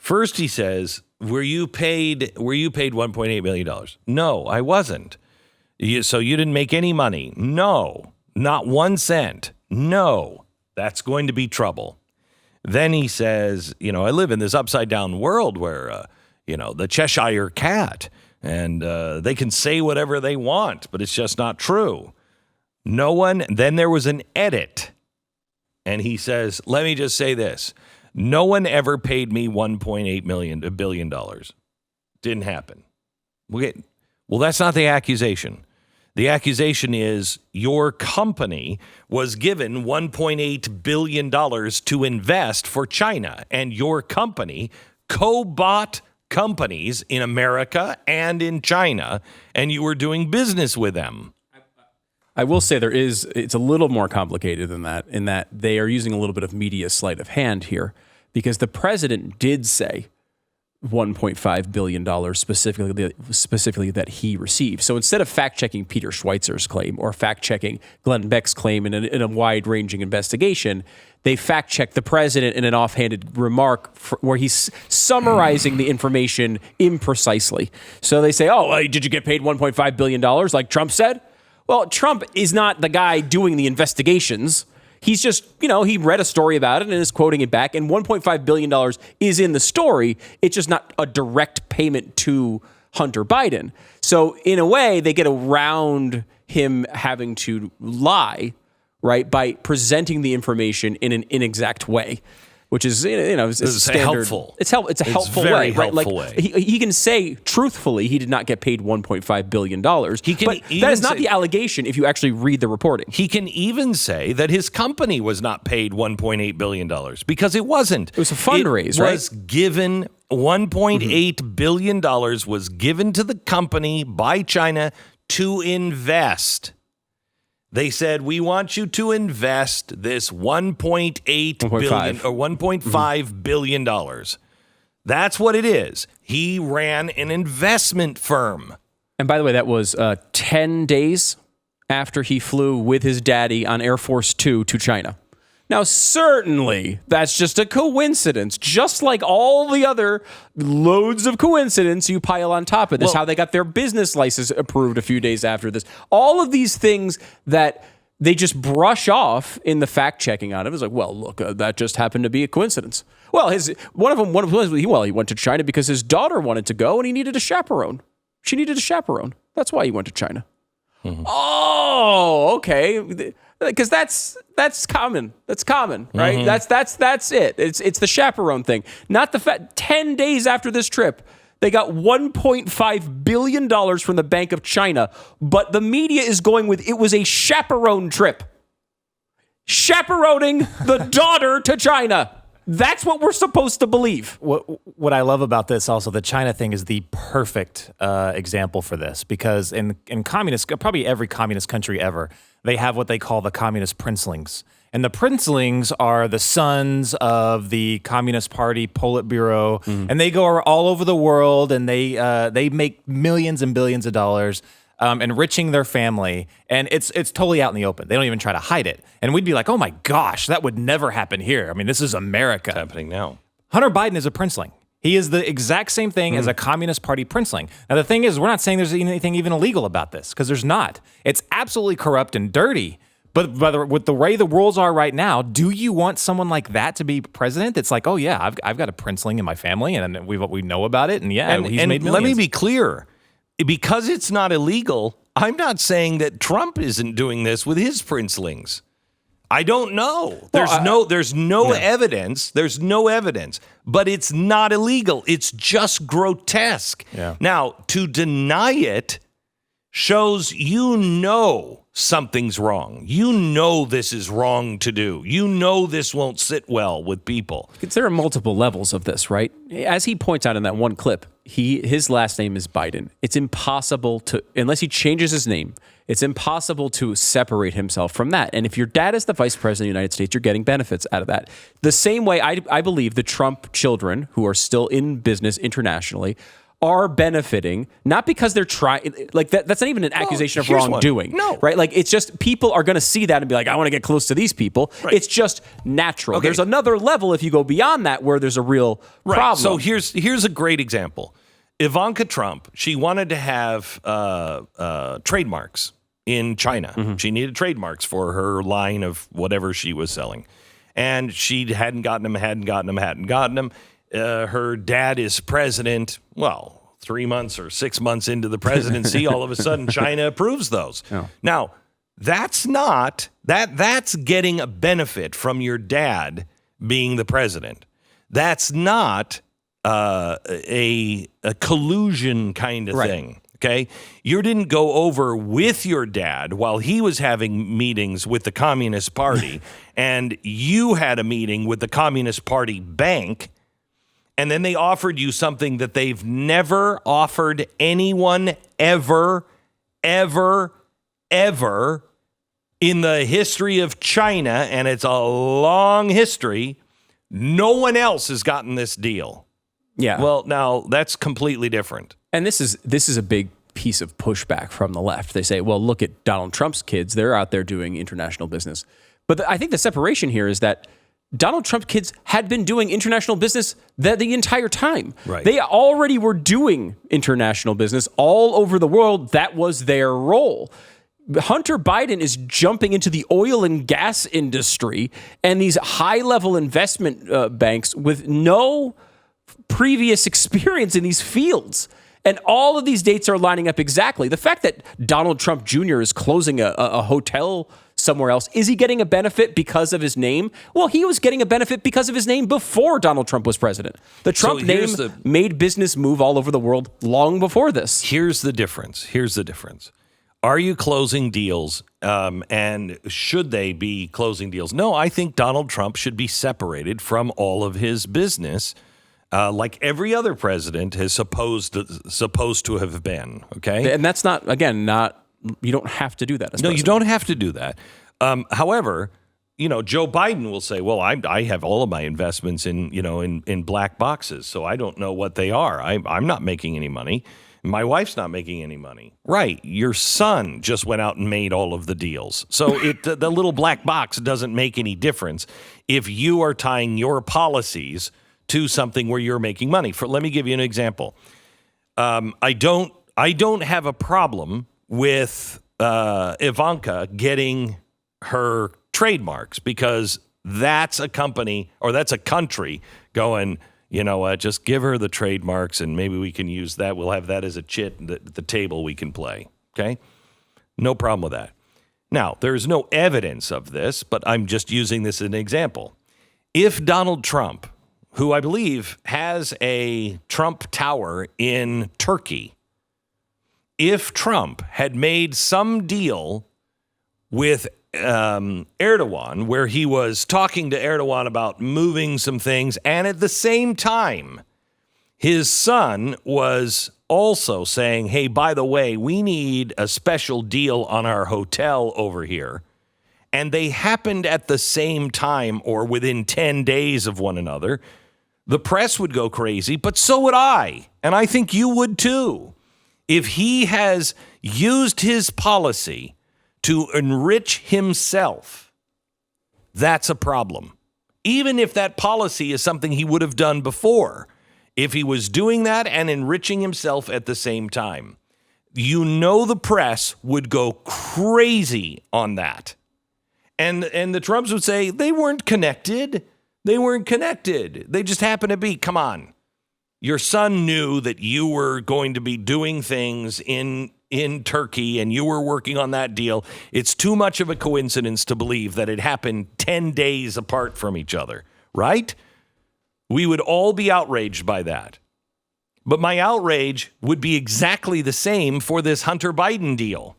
First, he says, "Were you paid $1.8 million?" No, I wasn't. So you didn't make any money? No, not 1 cent. No, that's going to be trouble. Then he says, I live in this upside down world where, the Cheshire cat, and they can say whatever they want, but it's just not true. Then there was an edit. And he says, let me just say this. No one ever paid me $1.8 billion. Didn't happen. Well, that's not the accusation. The accusation is your company was given $1.8 billion to invest for China, and your company co-bought companies in America and in China, and you were doing business with them. I will say it's a little more complicated than that, in that they are using a little bit of media sleight of hand here, because the president did say $1.5 billion specifically that he received. So instead of fact-checking Peter Schweitzer's claim or fact-checking Glenn Beck's claim in a wide-ranging investigation, they fact-checked the president in an offhanded remark where he's summarizing the information imprecisely. So they say, did you get paid $1.5 billion like Trump said? Well, Trump is not the guy doing the investigations. He's just, he read a story about it and is quoting it back. And $1.5 billion is in the story. It's just not a direct payment to Hunter Biden. So in a way, they get around him having to lie, right, by presenting the information in an inexact way, which is, it's standard. Helpful. It's a helpful very way, right? Helpful like way. He can say truthfully he did not get paid $1.5 billion. But that is not the allegation if you actually read the reporting. He can even say that his company was not paid $1.8 billion because it wasn't. It was a fundraise, right? It was given $1.8 billion was given to the company by China to invest. They said, we want you to invest this $1.8 billion or $1.5 billion. That's what it is. He ran an investment firm. And by the way, that was 10 days after he flew with his daddy on Air Force Two to China. Now, certainly, that's just a coincidence, just like all the other loads of coincidence you pile on top of this, how they got their business license approved a few days after this. All of these things that they just brush off in the fact-checking on it. It's like, well, look, that just happened to be a coincidence. Well, one of them was, he went to China because his daughter wanted to go and he needed a chaperone. She needed a chaperone. That's why he went to China. Mm-hmm. Oh, okay. Because that's common. That's common, right? Mm-hmm. That's it. It's the chaperone thing. Not the fact 10 days after this trip, they got $1.5 billion from the Bank of China, but the media is going with it was a chaperone trip. Chaperoning the daughter to China. That's what we're supposed to believe. What I love about this also, the China thing is the perfect example for this, because in communist, probably every communist country ever, they have what they call the communist princelings. And the princelings are the sons of the Communist Party Politburo, and they go all over the world, and they make millions and billions of dollars, enriching their family, and it's totally out in the open. They don't even try to hide it. And we'd be like, oh my gosh, that would never happen here. I mean, this is America. It's happening now. Hunter Biden is a princeling. He is the exact same thing as a Communist Party princeling. Now, the thing is, we're not saying there's anything even illegal about this, because there's not. It's absolutely corrupt and dirty. But with the way the rules are right now, do you want someone like that to be president? It's like, oh yeah, I've got a princeling in my family, and we know about it, and he's made millions. Let me be clear. Because it's not illegal, I'm not saying that Trump isn't doing this with his princelings. I don't know. There's no evidence. There's no evidence. But it's not illegal. It's just grotesque. Yeah. Now, to deny it shows something's wrong. This is wrong to do. This won't sit well with people. There are multiple levels of this, right? As he points out in that one clip, his last name is Biden. It's impossible unless he changes his name, it's impossible to separate himself from that. And if your dad is the vice president of the United States, you're getting benefits out of that. The same way I believe the Trump children, who are still in business internationally, are benefiting, not because they're trying, like that's not even an accusation of here's one. wrongdoing. No. Right? Like it's just people are going to see that and be like, I want to get close to these people. Right. It's just natural. Okay. There's another level if you go beyond that where there's a real problem. So here's a great example. Ivanka Trump, she wanted to have trademarks in China. Mm-hmm. She needed trademarks for her line of whatever she was selling. And she hadn't gotten them. Her dad is president. Well, 3 months or 6 months into the presidency, all of a sudden China approves those. Oh. Now, that's getting a benefit from your dad being the president. That's not a collusion kind of thing. Okay, you didn't go over with your dad while he was having meetings with the Communist Party, and you had a meeting with the Communist Party bank, and then they offered you something that they've never offered anyone ever in the history of China, and it's a long history. No one else has gotten this deal. yeah. Well, now that's completely different. And this is a big piece of pushback from the left. They say, well, look at Donald Trump's kids. They're out there doing international business. But I think the separation here is that Donald Trump's kids had been doing international business the entire time. Right. They already were doing international business all over the world. That was their role. Hunter Biden is jumping into the oil and gas industry and these high-level investment banks with no previous experience in these fields. And all of these dates are lining up exactly. The fact that Donald Trump Jr. is closing a hotel somewhere else, is he getting a benefit because of his name? Well, he was getting a benefit because of his name before Donald Trump was president. The Trump name made business move all over the world long before this. Here's the difference. Are you closing deals, and should they be closing deals? No, I think Donald Trump should be separated from all of his business, like every other president is supposed to have been. Okay, and that's not you don't have to do that. No, you don't have to do that. However, Joe Biden will say, "Well, I have all of my investments in black boxes, so I don't know what they are. I'm not making any money." My wife's not making any money. Right. Your son just went out and made all of the deals. So the little black box doesn't make any difference if you are tying your policies to something where you're making money. Let me give you an example. I don't have a problem with Ivanka getting her trademarks because that's a company or that's a country going, you know what, just give her the trademarks and maybe we can use that. We'll have that as a chit at the table we can play. Okay? No problem with that. Now, there's no evidence of this, but I'm just using this as an example. If Donald Trump, who I believe has a Trump Tower in Turkey, if Trump had made some deal with Erdogan, where he was talking to Erdogan about moving some things, and at the same time, his son was also saying, hey, by the way, we need a special deal on our hotel over here, and they happened at the same time or within 10 days of one another, the press would go crazy, but so would I, and I think you would too. If he has used his policy to enrich himself, that's a problem. Even if that policy is something he would have done before, if he was doing that and enriching himself at the same time, the press would go crazy on that. And the Trumps would say they weren't connected. They weren't connected. They just happened to be. Come on. Your son knew that you were going to be doing things in Turkey and you were working on that deal. It's too much of a coincidence to believe that it happened 10 days apart from each other, right? We would all be outraged by that. But my outrage would be exactly the same for this Hunter Biden deal,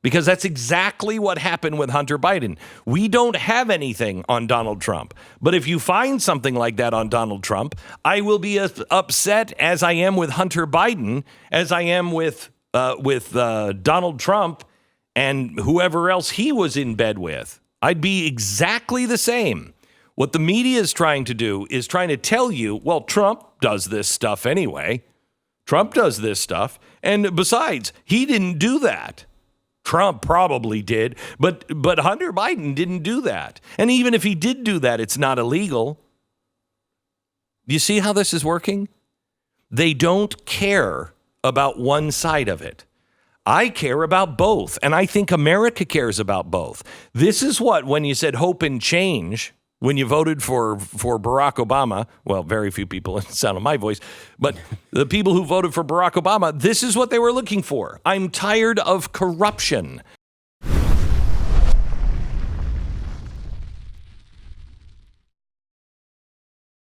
because that's exactly what happened with Hunter Biden. We don't have anything on Donald Trump. But if you find something like that on Donald Trump, I will be as upset as I am with Hunter Biden, as I am with Donald Trump and whoever else he was in bed with. I'd be exactly the same. What the media is trying to do is trying to tell you, well, Trump does this stuff anyway. Trump does this stuff. And besides, he didn't do that. Trump probably did, but Hunter Biden didn't do that. And even if he did do that, it's not illegal. Do you see how this is working? They don't care about one side of it. I care about both, and I think America cares about both. This is what, when you said hope and change, when you voted for Barack Obama, well, very few people in the sound of my voice, but the people who voted for Barack Obama, this is what they were looking for. I'm tired of corruption.